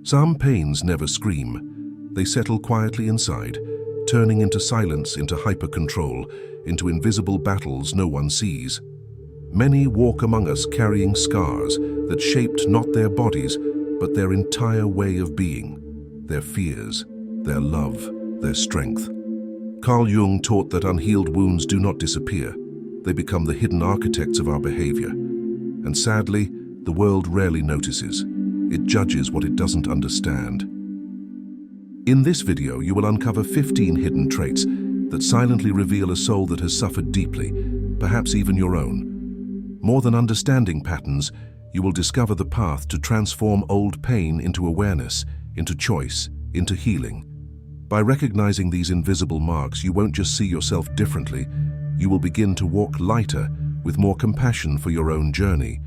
Some pains never scream. They settle quietly inside, turning into silence, into hyper-control, into invisible battles no one sees. Many walk among us carrying scars that shaped not their bodies, but their entire way of being, their fears, their love, their strength. Carl Jung taught that unhealed wounds do not disappear. They become the hidden architects of our behavior. And sadly, the world rarely notices. It judges what it doesn't understand. In this video, you will uncover 15 hidden traits that silently reveal a soul that has suffered deeply, perhaps even your own. More than understanding patterns, you will discover the path to transform old pain into awareness, into choice, into healing. By recognizing these invisible marks, you won't just see yourself differently, you will begin to walk lighter, with more compassion for your own journey,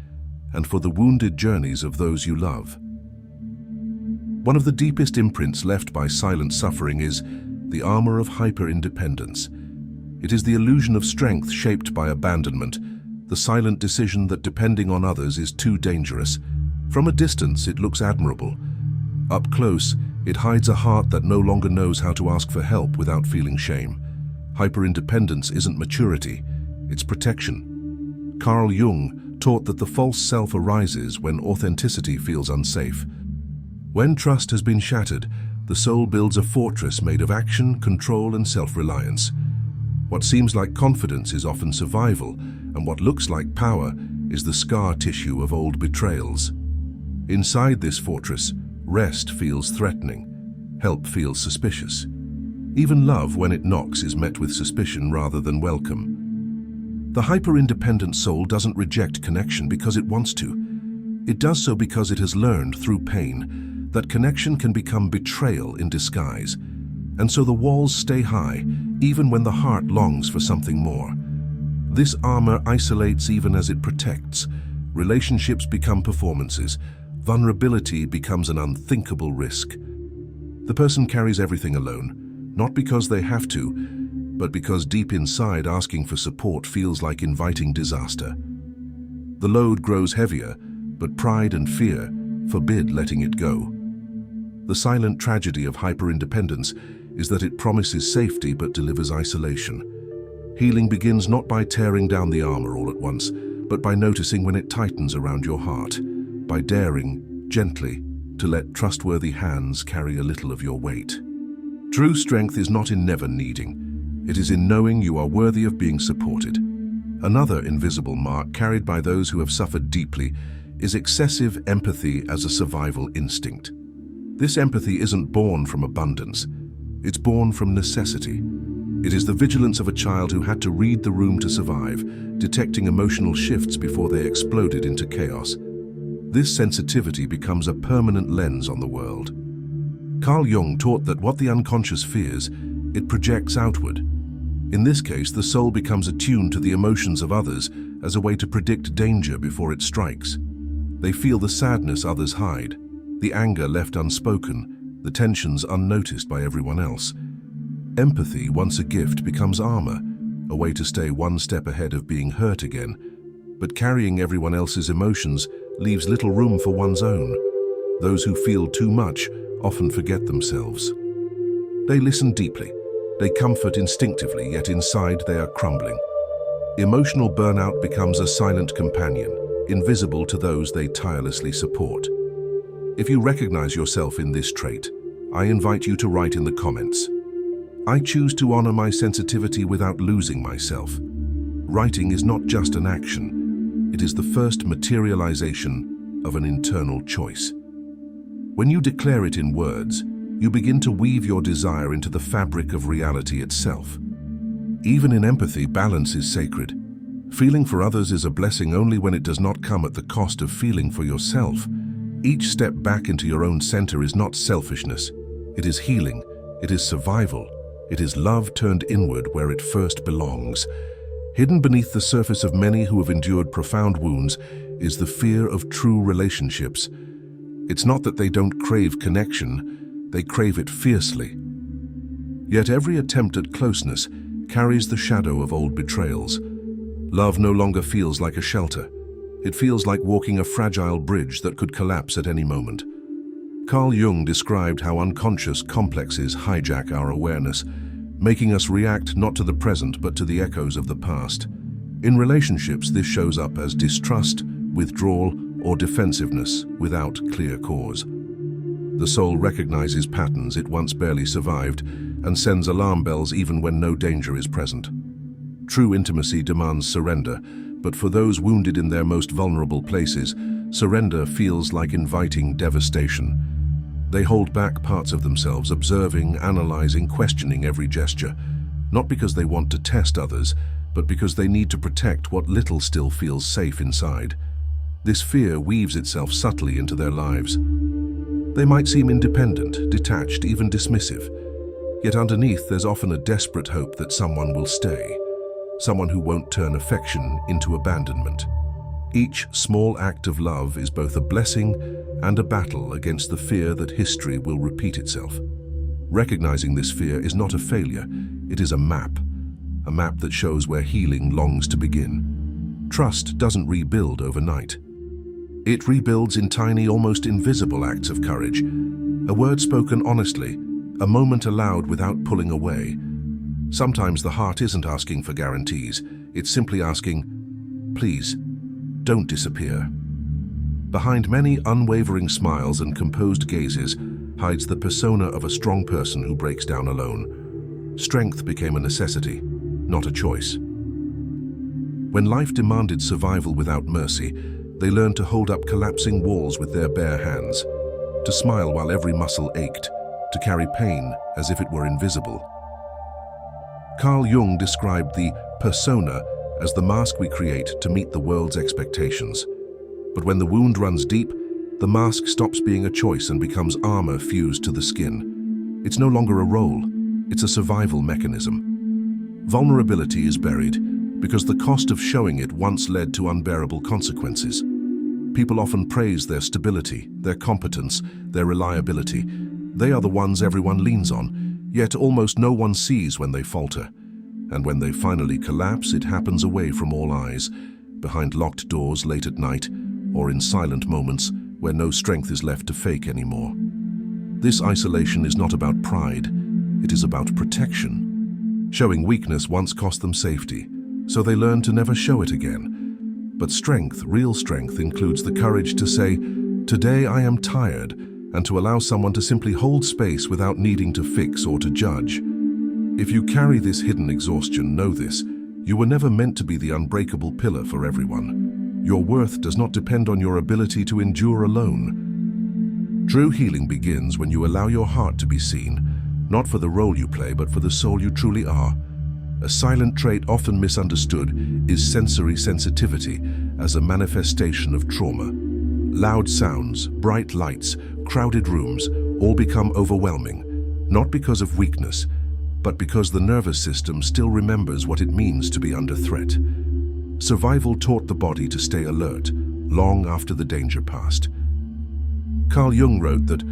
and for the wounded journeys of those you love. One of the deepest imprints left by silent suffering is the armor of hyper-independence. It is the illusion of strength shaped by abandonment, the silent decision that depending on others is too dangerous. From a distance, it looks admirable. Up close, it hides a heart that no longer knows how to ask for help without feeling shame. Hyper-independence isn't maturity, it's protection. Carl Jung taught that the false self arises when authenticity feels unsafe. When trust has been shattered, the soul builds a fortress made of action, control, and self-reliance. What seems like confidence is often survival, and what looks like power is the scar tissue of old betrayals. Inside this fortress, rest feels threatening, help feels suspicious. Even love, when it knocks, is met with suspicion rather than welcome. The hyper-independent soul doesn't reject connection because it wants to. It does so because it has learned through pain that connection can become betrayal in disguise. And so the walls stay high, even when the heart longs for something more. This armor isolates even as it protects. Relationships become performances. Vulnerability becomes an unthinkable risk. The person carries everything alone, not because they have to, but because deep inside asking for support feels like inviting disaster. The load grows heavier, but pride and fear forbid letting it go. The silent tragedy of hyper-independence is that it promises safety but delivers isolation. Healing begins not by tearing down the armor all at once, but by noticing when it tightens around your heart, by daring, gently, to let trustworthy hands carry a little of your weight. True strength is not in never needing. It is in knowing you are worthy of being supported. Another invisible mark carried by those who have suffered deeply is excessive empathy as a survival instinct. This empathy isn't born from abundance. It's born from necessity. It is the vigilance of a child who had to read the room to survive, detecting emotional shifts before they exploded into chaos. This sensitivity becomes a permanent lens on the world. Carl Jung taught that what the unconscious fears, it projects outward. In this case, the soul becomes attuned to the emotions of others as a way to predict danger before it strikes. They feel the sadness others hide, the anger left unspoken, the tensions unnoticed by everyone else. Empathy, once a gift, becomes armor, a way to stay one step ahead of being hurt again. But carrying everyone else's emotions leaves little room for one's own. Those who feel too much often forget themselves. They listen deeply. They comfort instinctively, yet inside they are crumbling. Emotional burnout becomes a silent companion, invisible to those they tirelessly support. If you recognize yourself in this trait, I invite you to write in the comments, "I choose to honor my sensitivity without losing myself." Writing is not just an action, it is the first materialization of an internal choice. When you declare it in words, you begin to weave your desire into the fabric of reality itself. Even in empathy, balance is sacred. Feeling for others is a blessing only when it does not come at the cost of feeling for yourself. Each step back into your own center is not selfishness. It is healing. It is survival. It is love turned inward where it first belongs. Hidden beneath the surface of many who have endured profound wounds is the fear of true relationships. It's not that they don't crave connection, they crave it fiercely. Yet every attempt at closeness carries the shadow of old betrayals. Love no longer feels like a shelter. It feels like walking a fragile bridge that could collapse at any moment. Carl Jung described how unconscious complexes hijack our awareness, making us react not to the present but to the echoes of the past. In relationships, this shows up as distrust, withdrawal, or defensiveness without clear cause. The soul recognizes patterns it once barely survived and sends alarm bells even when no danger is present. True intimacy demands surrender, but for those wounded in their most vulnerable places, surrender feels like inviting devastation. They hold back parts of themselves, observing, analyzing, questioning every gesture, not because they want to test others, but because they need to protect what little still feels safe inside. This fear weaves itself subtly into their lives. They might seem independent, detached, even dismissive. Yet underneath, there's often a desperate hope that someone will stay, someone who won't turn affection into abandonment. Each small act of love is both a blessing and a battle against the fear that history will repeat itself. Recognizing this fear is not a failure, it is a map that shows where healing longs to begin. Trust doesn't rebuild overnight. It rebuilds in tiny, almost invisible acts of courage. A word spoken honestly, a moment allowed without pulling away. Sometimes the heart isn't asking for guarantees, it's simply asking, please, don't disappear. Behind many unwavering smiles and composed gazes hides the persona of a strong person who breaks down alone. Strength became a necessity, not a choice. When life demanded survival without mercy, they learned to hold up collapsing walls with their bare hands, to smile while every muscle ached, to carry pain as if it were invisible. Carl Jung described the persona as the mask we create to meet the world's expectations. But when the wound runs deep, the mask stops being a choice and becomes armor fused to the skin. It's no longer a role, it's a survival mechanism. Vulnerability is buried because the cost of showing it once led to unbearable consequences. People often praise their stability, their competence, their reliability. They are the ones everyone leans on, yet almost no one sees when they falter. And when they finally collapse, it happens away from all eyes, behind locked doors late at night, or in silent moments where no strength is left to fake anymore. This isolation is not about pride, it is about protection. Showing weakness once cost them safety, so they learn to never show it again. But strength, real strength, includes the courage to say, "Today I am tired," and to allow someone to simply hold space without needing to fix or to judge. If you carry this hidden exhaustion, know this: you were never meant to be the unbreakable pillar for everyone. Your worth does not depend on your ability to endure alone. True healing begins when you allow your heart to be seen, not for the role you play, but for the soul you truly are. A silent trait often misunderstood is sensory sensitivity as a manifestation of trauma. Loud sounds, bright lights, crowded rooms all become overwhelming, not because of weakness, but because the nervous system still remembers what it means to be under threat. Survival taught the body to stay alert long after the danger passed. Carl Jung wrote that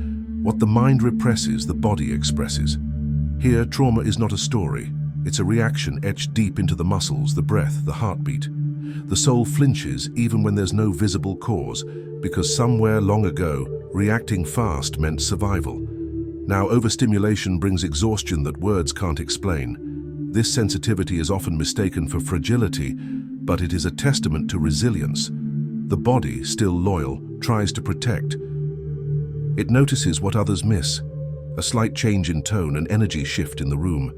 what the mind represses, the body expresses. Here, trauma is not a story. It's a reaction etched deep into the muscles, the breath, the heartbeat. The soul flinches even when there's no visible cause, because somewhere long ago, reacting fast meant survival. Now, overstimulation brings exhaustion that words can't explain. This sensitivity is often mistaken for fragility, but it is a testament to resilience. The body, still loyal, tries to protect. It notices what others miss, a slight change in tone, an energy shift in the room.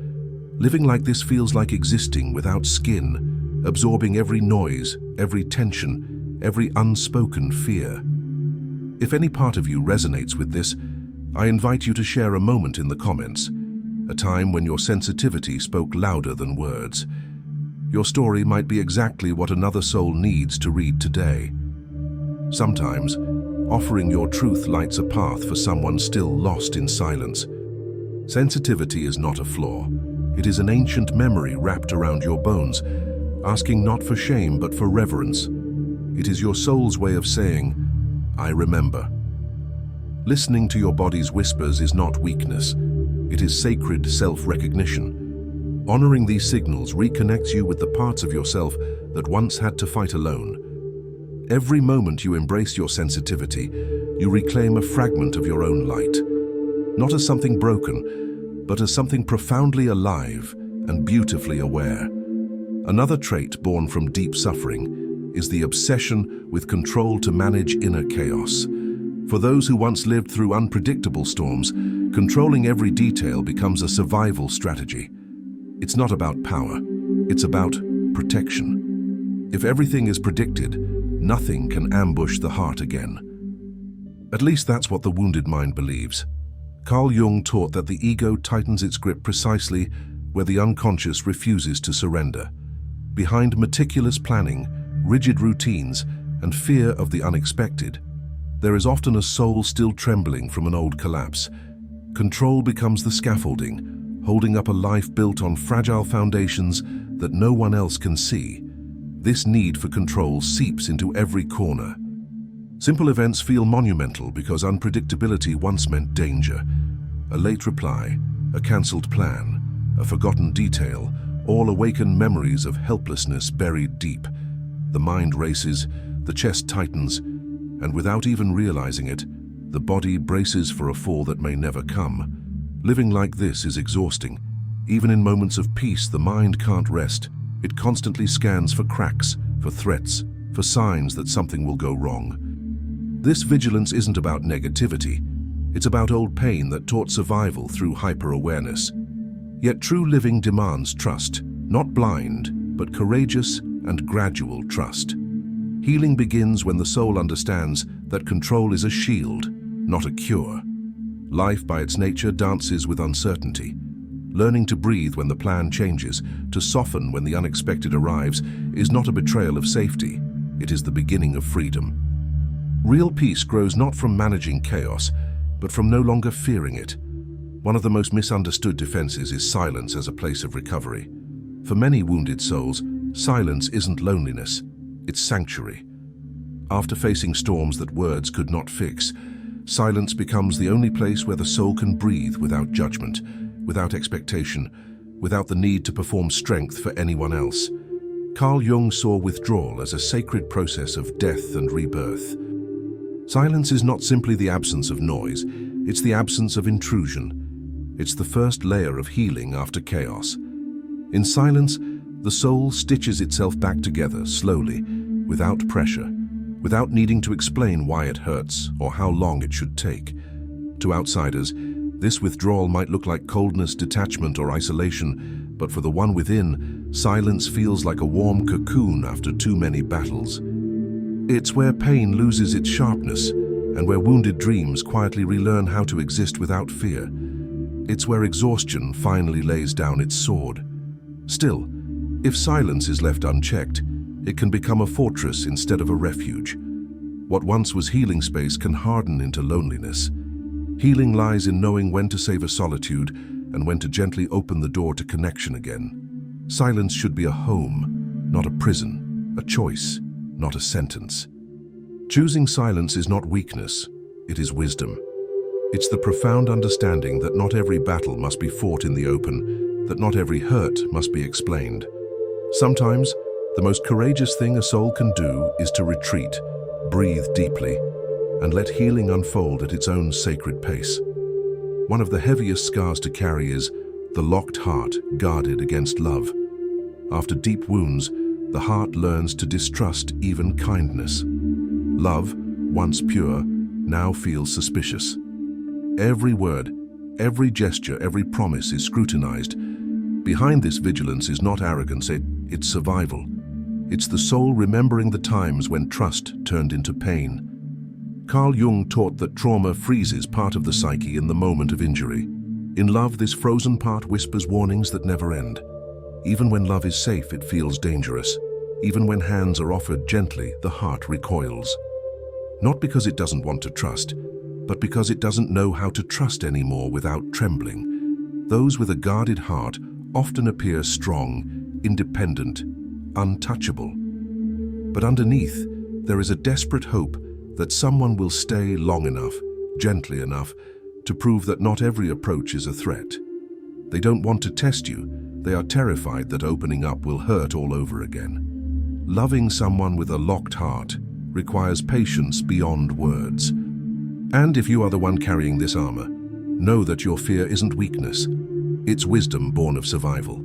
Living like this feels like existing without skin, absorbing every noise, every tension, every unspoken fear. If any part of you resonates with this, I invite you to share a moment in the comments, a time when your sensitivity spoke louder than words. Your story might be exactly what another soul needs to read today. Sometimes, offering your truth lights a path for someone still lost in silence. Sensitivity is not a flaw. It is an ancient memory wrapped around your bones, asking not for shame but for reverence. It is your soul's way of saying, "I remember." Listening to your body's whispers is not weakness. It is sacred self-recognition. Honoring these signals reconnects you with the parts of yourself that once had to fight alone. Every moment you embrace your sensitivity, you reclaim a fragment of your own light, not as something broken, but as something profoundly alive and beautifully aware. Another trait born from deep suffering is the obsession with control to manage inner chaos. For those who once lived through unpredictable storms, controlling every detail becomes a survival strategy. It's not about power, it's about protection. If everything is predicted, nothing can ambush the heart again. At least that's what the wounded mind believes. Carl Jung taught that the ego tightens its grip precisely where the unconscious refuses to surrender. Behind meticulous planning, rigid routines, and fear of the unexpected, there is often a soul still trembling from an old collapse. Control becomes the scaffolding, holding up a life built on fragile foundations that no one else can see. This need for control seeps into every corner. Simple events feel monumental because unpredictability once meant danger. A late reply, a cancelled plan, a forgotten detail, all awaken memories of helplessness buried deep. The mind races, the chest tightens, and without even realizing it, the body braces for a fall that may never come. Living like this is exhausting. Even in moments of peace, the mind can't rest. It constantly scans for cracks, for threats, for signs that something will go wrong. This vigilance isn't about negativity. It's about old pain that taught survival through hyper-awareness. Yet true living demands trust, not blind, but courageous and gradual trust. Healing begins when the soul understands that control is a shield, not a cure. Life by its nature dances with uncertainty. Learning to breathe when the plan changes, to soften when the unexpected arrives, is not a betrayal of safety. It is the beginning of freedom. Real peace grows not from managing chaos, but from no longer fearing it. One of the most misunderstood defenses is silence as a place of recovery. For many wounded souls, silence isn't loneliness, it's sanctuary. After facing storms that words could not fix, silence becomes the only place where the soul can breathe without judgment, without expectation, without the need to perform strength for anyone else. Carl Jung saw withdrawal as a sacred process of death and rebirth. Silence is not simply the absence of noise, it's the absence of intrusion. It's the first layer of healing after chaos. In silence, the soul stitches itself back together slowly, without pressure, without needing to explain why it hurts or how long it should take. To outsiders, this withdrawal might look like coldness, detachment, or isolation, but for the one within, silence feels like a warm cocoon after too many battles. It's where pain loses its sharpness and where wounded dreams quietly relearn how to exist without fear. It's where exhaustion finally lays down its sword. Still, if silence is left unchecked, it can become a fortress instead of a refuge. What once was healing space can harden into loneliness. Healing lies in knowing when to savor solitude and when to gently open the door to connection again. Silence should be a home, not a prison, a choice, not a sentence. Choosing silence is not weakness, it is wisdom. It's the profound understanding that not every battle must be fought in the open, that not every hurt must be explained. Sometimes, the most courageous thing a soul can do is to retreat, breathe deeply, and let healing unfold at its own sacred pace. One of the heaviest scars to carry is the locked heart guarded against love. After deep wounds, the heart learns to distrust even kindness. Love, once pure, now feels suspicious. Every word, every gesture, every promise is scrutinized. Behind this vigilance is not arrogance, it's survival. It's the soul remembering the times when trust turned into pain. Carl Jung taught that trauma freezes part of the psyche in the moment of injury. In love, this frozen part whispers warnings that never end. Even when love is safe, it feels dangerous. Even when hands are offered gently, the heart recoils. Not because it doesn't want to trust, but because it doesn't know how to trust anymore without trembling. Those with a guarded heart often appear strong, independent, untouchable. But underneath, there is a desperate hope that someone will stay long enough, gently enough, to prove that not every approach is a threat. They don't want to test you, they are terrified that opening up will hurt all over again. Loving someone with a locked heart requires patience beyond words. And if you are the one carrying this armor, know that your fear isn't weakness. It's wisdom born of survival.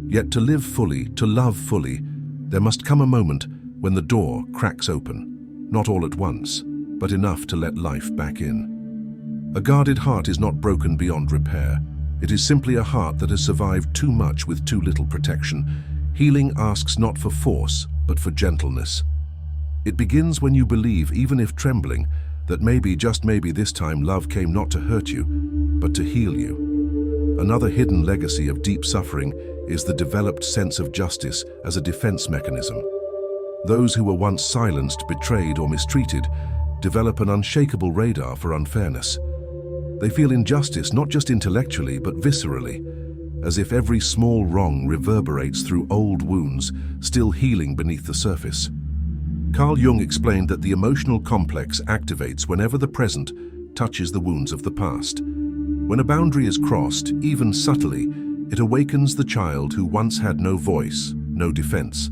Yet to live fully, to love fully, there must come a moment when the door cracks open, not all at once, but enough to let life back in. A guarded heart is not broken beyond repair. It is simply a heart that has survived too much with too little protection. Healing asks not for force, but for gentleness. It begins when you believe, even if trembling, that maybe, just maybe this time love came not to hurt you, but to heal you. Another hidden legacy of deep suffering is the developed sense of justice as a defense mechanism. Those who were once silenced, betrayed, or mistreated develop an unshakable radar for unfairness. They feel injustice not just intellectually but viscerally, as if every small wrong reverberates through old wounds, still healing beneath the surface. Carl Jung explained that the emotional complex activates whenever the present touches the wounds of the past. When a boundary is crossed, even subtly, it awakens the child who once had no voice, no defense.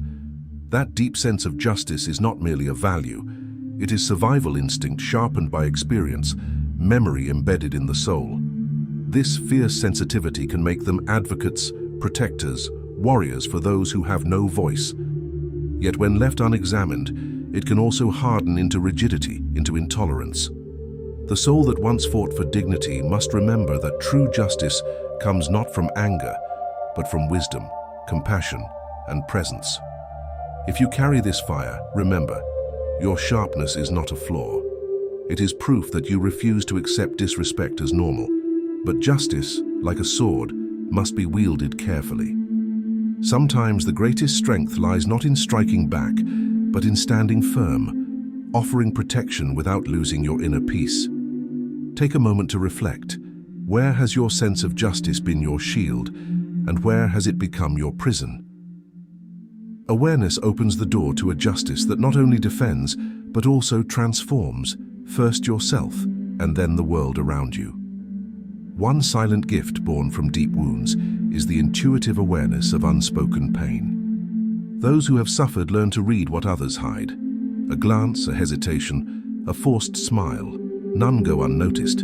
That deep sense of justice is not merely a value. It is survival instinct sharpened by experience, memory embedded in the soul. This fierce sensitivity can make them advocates, protectors, warriors for those who have no voice. Yet when left unexamined, it can also harden into rigidity, into intolerance. The soul that once fought for dignity must remember that true justice comes not from anger, but from wisdom, compassion, and presence. If you carry this fire, remember, your sharpness is not a flaw. It is proof that you refuse to accept disrespect as normal. But justice, like a sword, must be wielded carefully. Sometimes the greatest strength lies not in striking back, but in standing firm, offering protection without losing your inner peace. Take a moment to reflect. Where has your sense of justice been your shield, and where has it become your prison? Awareness opens the door to a justice that not only defends, but also transforms, first yourself, and then the world around you. One silent gift born from deep wounds is the intuitive awareness of unspoken pain. Those who have suffered learn to read what others hide. A glance, a hesitation, a forced smile, none go unnoticed.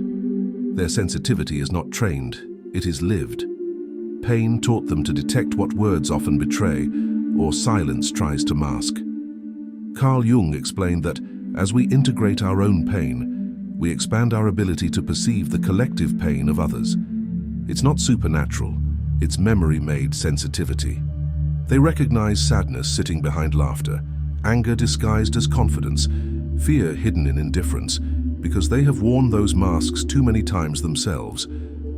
Their sensitivity is not trained, it is lived. Pain taught them to detect what words often betray, or silence tries to mask. Carl Jung explained that as we integrate our own pain, we expand our ability to perceive the collective pain of others. It's not supernatural, it's memory-made sensitivity. They recognize sadness sitting behind laughter, anger disguised as confidence, fear hidden in indifference, because they have worn those masks too many times themselves.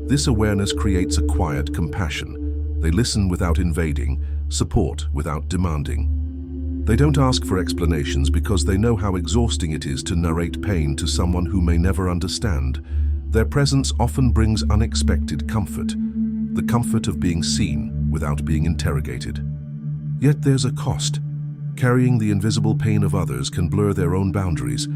This awareness creates a quiet compassion. They listen without invading, support without demanding. They don't ask for explanations because they know how exhausting it is to narrate pain to someone who may never understand. Their presence often brings unexpected comfort, the comfort of being seen without being interrogated. Yet there's a cost. Carrying the invisible pain of others can blur their own boundaries.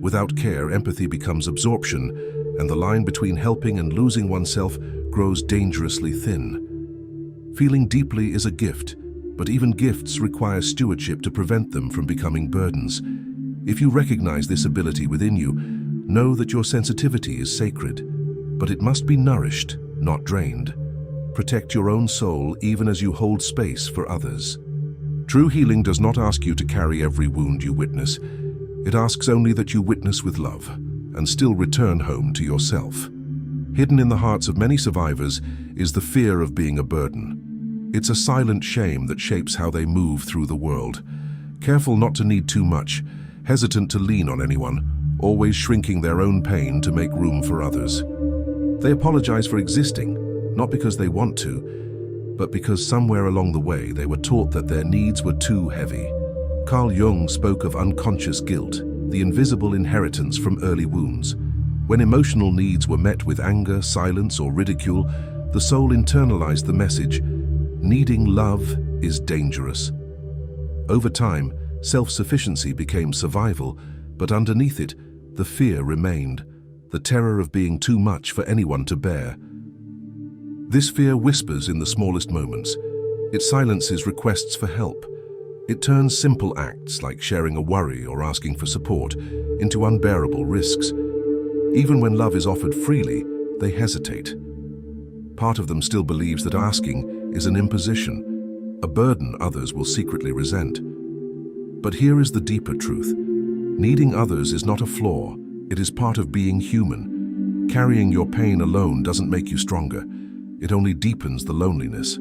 Without care, empathy becomes absorption, and the line between helping and losing oneself grows dangerously thin. Feeling deeply is a gift, but even gifts require stewardship to prevent them from becoming burdens. If you recognize this ability within you, know that your sensitivity is sacred, but it must be nourished, not drained. Protect your own soul even as you hold space for others. True healing does not ask you to carry every wound you witness. It asks only that you witness with love and still return home to yourself. Hidden in the hearts of many survivors is the fear of being a burden. It's a silent shame that shapes how they move through the world. Careful not to need too much, hesitant to lean on anyone, always shrinking their own pain to make room for others. They apologize for existing, not because they want to, but because somewhere along the way they were taught that their needs were too heavy. Carl Jung spoke of unconscious guilt, the invisible inheritance from early wounds. When emotional needs were met with anger, silence, or ridicule, the soul internalized the message, needing love is dangerous. Over time, self-sufficiency became survival, but underneath it, the fear remained, the terror of being too much for anyone to bear. This fear whispers in the smallest moments. It silences requests for help. It turns simple acts like sharing a worry or asking for support into unbearable risks. Even when love is offered freely, they hesitate. Part of them still believes that asking is an imposition, a burden others will secretly resent. But here is the deeper truth. Needing others is not a flaw, it is part of being human. Carrying your pain alone doesn't make you stronger, it only deepens the loneliness.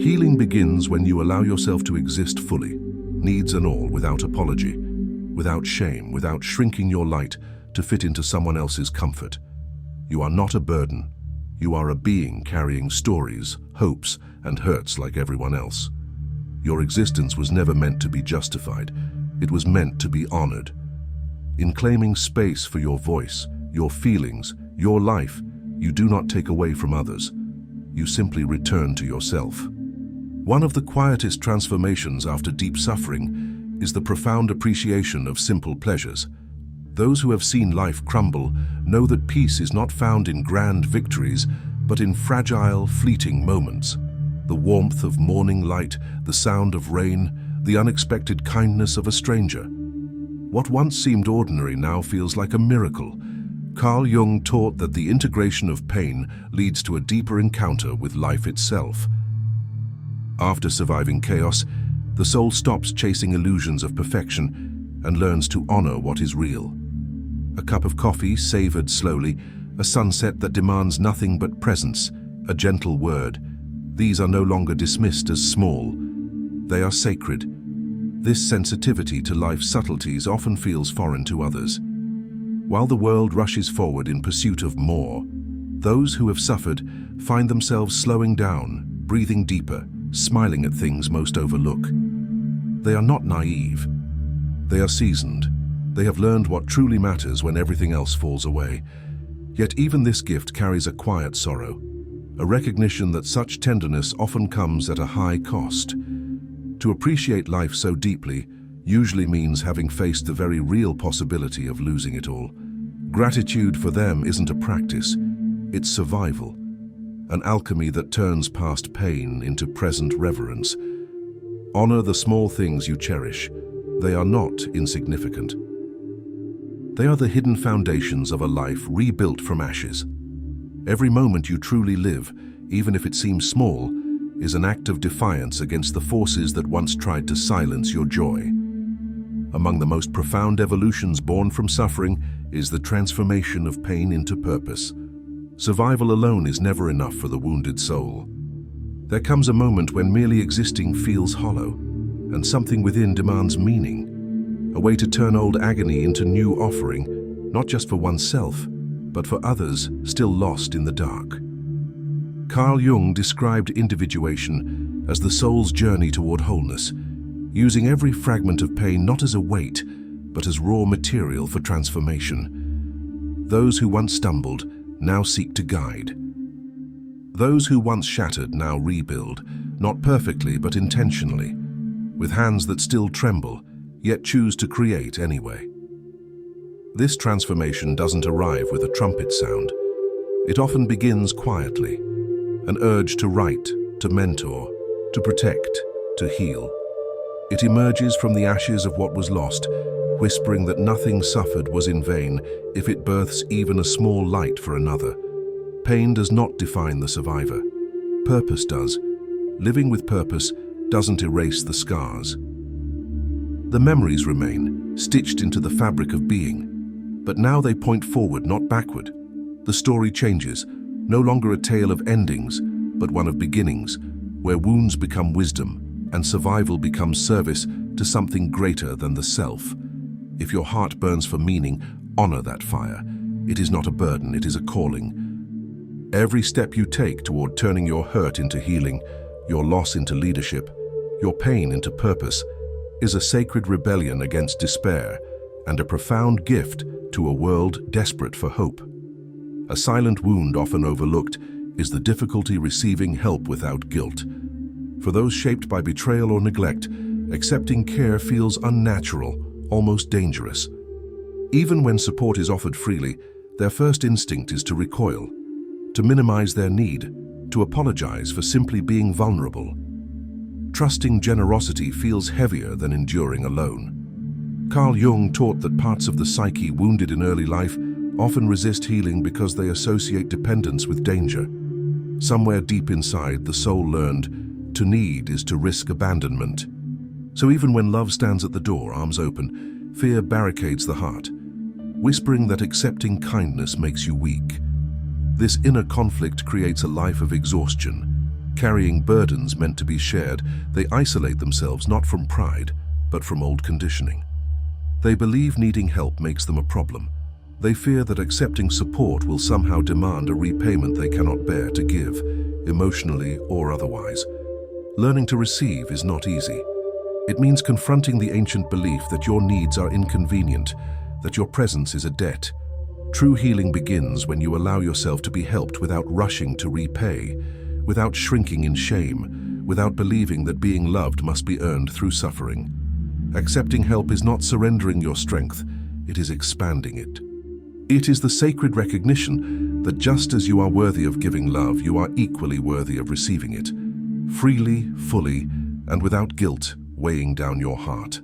Healing begins when you allow yourself to exist fully, needs and all, without apology, without shame, without shrinking your light to fit into someone else's comfort. You are not a burden. You are a being carrying stories, hopes, and hurts like everyone else. Your existence was never meant to be justified. It was meant to be honored. In claiming space for your voice, your feelings, your life, you do not take away from others. You simply return to yourself. One of the quietest transformations after deep suffering is the profound appreciation of simple pleasures. Those who have seen life crumble know that peace is not found in grand victories, but in fragile, fleeting moments. The warmth of morning light, the sound of rain, the unexpected kindness of a stranger. What once seemed ordinary now feels like a miracle. Carl Jung taught that the integration of pain leads to a deeper encounter with life itself. After surviving chaos, the soul stops chasing illusions of perfection and learns to honor what is real. A cup of coffee savored slowly, a sunset that demands nothing but presence, a gentle word. These are no longer dismissed as small. They are sacred. This sensitivity to life's subtleties often feels foreign to others. While the world rushes forward in pursuit of more, those who have suffered find themselves slowing down, breathing deeper, smiling at things most overlook. They are not naive. They are seasoned. They have learned what truly matters when everything else falls away. Yet even this gift carries a quiet sorrow, a recognition that such tenderness often comes at a high cost. To appreciate life so deeply usually means having faced the very real possibility of losing it all. Gratitude for them isn't a practice, it's survival, an alchemy that turns past pain into present reverence. Honor the small things you cherish. They are not insignificant. They are the hidden foundations of a life rebuilt from ashes. Every moment you truly live, even if it seems small, is an act of defiance against the forces that once tried to silence your joy. Among the most profound evolutions born from suffering is the transformation of pain into purpose. Survival alone is never enough for the wounded soul. There comes a moment when merely existing feels hollow, and something within demands meaning. A way to turn old agony into new offering, not just for oneself, but for others still lost in the dark. Carl Jung described individuation as the soul's journey toward wholeness, using every fragment of pain not as a weight, but as raw material for transformation. Those who once stumbled now seek to guide. Those who once shattered now rebuild, not perfectly but intentionally, with hands that still tremble, yet choose to create anyway. This transformation doesn't arrive with a trumpet sound. It often begins quietly, an urge to write, to mentor, to protect, to heal. It emerges from the ashes of what was lost, whispering that nothing suffered was in vain if it births even a small light for another. Pain does not define the survivor. Purpose does. Living with purpose doesn't erase the scars. The memories remain, stitched into the fabric of being. But now they point forward, not backward. The story changes, no longer a tale of endings, but one of beginnings, where wounds become wisdom and survival becomes service to something greater than the self. If your heart burns for meaning, honor that fire. It is not a burden, it is a calling. Every step you take toward turning your hurt into healing, your loss into leadership, your pain into purpose, is a sacred rebellion against despair and a profound gift to a world desperate for hope. A silent wound often overlooked is the difficulty receiving help without guilt. For those shaped by betrayal or neglect, accepting care feels unnatural, almost dangerous. Even when support is offered freely, their first instinct is to recoil, to minimize their need, to apologize for simply being vulnerable. Trusting generosity feels heavier than enduring alone. Carl Jung taught that parts of the psyche wounded in early life often resist healing because they associate dependence with danger. Somewhere deep inside, the soul learned to need is to risk abandonment. So even when love stands at the door, arms open, fear barricades the heart, whispering that accepting kindness makes you weak. This inner conflict creates a life of exhaustion. Carrying burdens meant to be shared, they isolate themselves not from pride, but from old conditioning. They believe needing help makes them a problem. They fear that accepting support will somehow demand a repayment they cannot bear to give, emotionally or otherwise. Learning to receive is not easy. It means confronting the ancient belief that your needs are inconvenient, that your presence is a debt. True healing begins when you allow yourself to be helped without rushing to repay, without shrinking in shame, without believing that being loved must be earned through suffering. Accepting help is not surrendering your strength, it is expanding it. It is the sacred recognition that just as you are worthy of giving love, you are equally worthy of receiving it, freely, fully, and without guilt weighing down your heart.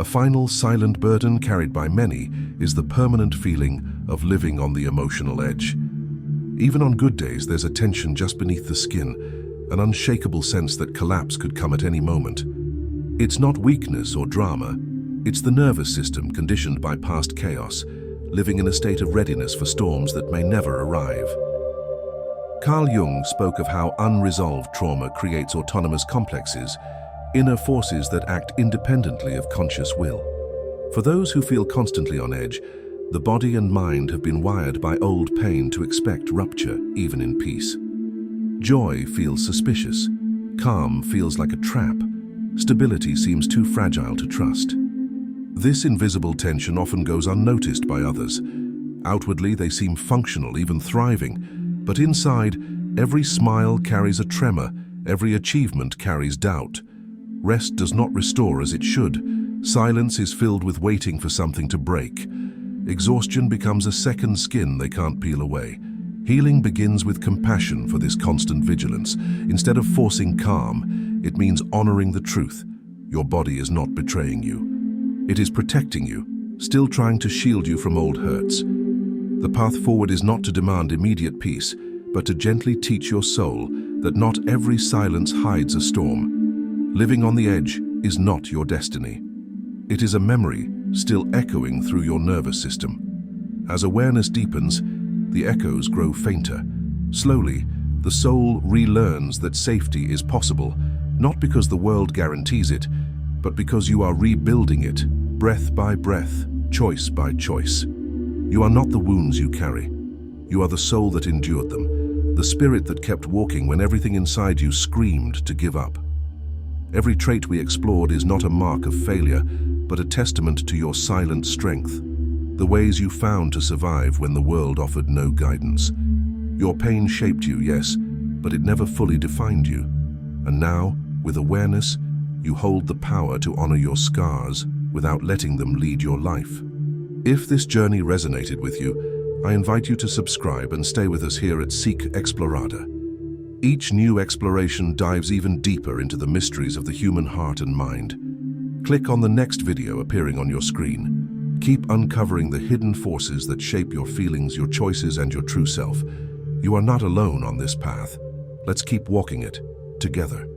A final silent burden carried by many is the permanent feeling of living on the emotional edge. Even on good days, there's a tension just beneath the skin, an unshakable sense that collapse could come at any moment. It's not weakness or drama, it's the nervous system conditioned by past chaos, living in a state of readiness for storms that may never arrive. Carl Jung spoke of how unresolved trauma creates autonomous complexes, inner forces that act independently of conscious will. For those who feel constantly on edge, the body and mind have been wired by old pain to expect rupture, even in peace. Joy feels suspicious. Calm feels like a trap. Stability seems too fragile to trust. This invisible tension often goes unnoticed by others. Outwardly, they seem functional, even thriving, but inside, every smile carries a tremor, every achievement carries doubt. Rest does not restore as it should. Silence is filled with waiting for something to break. Exhaustion becomes a second skin they can't peel away. Healing begins with compassion for this constant vigilance. Instead of forcing calm, it means honoring the truth. Your body is not betraying you. It is protecting you, still trying to shield you from old hurts. The path forward is not to demand immediate peace, but to gently teach your soul that not every silence hides a storm. Living on the edge is not your destiny. It is a memory still echoing through your nervous system. As awareness deepens, the echoes grow fainter. Slowly, the soul relearns that safety is possible, not because the world guarantees it, but because you are rebuilding it, breath by breath, choice by choice. You are not the wounds you carry. You are the soul that endured them, the spirit that kept walking when everything inside you screamed to give up. Every trait we explored is not a mark of failure, but a testament to your silent strength, the ways you found to survive when the world offered no guidance. Your pain shaped you, yes, but it never fully defined you. And now, with awareness, you hold the power to honor your scars without letting them lead your life. If this journey resonated with you, I invite you to subscribe and stay with us here at Psyche Explorada. Each new exploration dives even deeper into the mysteries of the human heart and mind. Click on the next video appearing on your screen. Keep uncovering the hidden forces that shape your feelings, your choices, and your true self. You are not alone on this path. Let's keep walking it together.